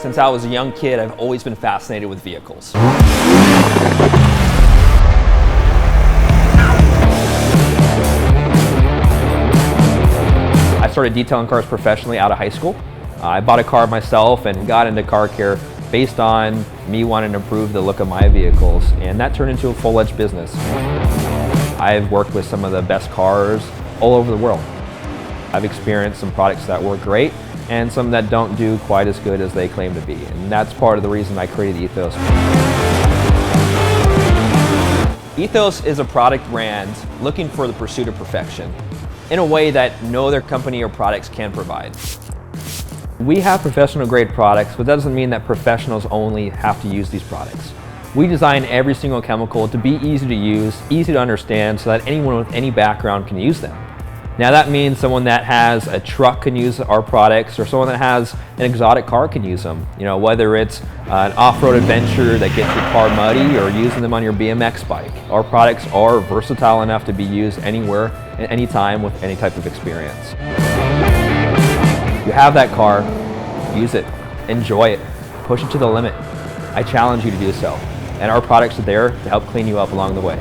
Since I was a young kid, I've always been fascinated with vehicles. I started detailing cars professionally out of high school. I bought a car myself and got into car care based on me wanting to improve the look of my vehicles, and that turned into a full-fledged business. I've worked with some of the best cars all over the world. I've experienced some products that work great and some that don't do quite as good as they claim to be, and that's part of the reason I created Ethos. Ethos is a product brand looking for the pursuit of perfection in a way that no other company or products can provide. We have professional grade products, but that doesn't mean that professionals only have to use these products. We design every single chemical to be easy to use, easy to understand, so that anyone with any background can use them. Now that means someone that has a truck can use our products, or someone that has an exotic car can use them. You know, whether it's an off-road adventure that gets your car muddy or using them on your BMX bike. Our products are versatile enough to be used anywhere, at any time, with any type of experience. You have that car, use it, enjoy it, push it to the limit. I challenge you to do so, and our products are there to help clean you up along the way.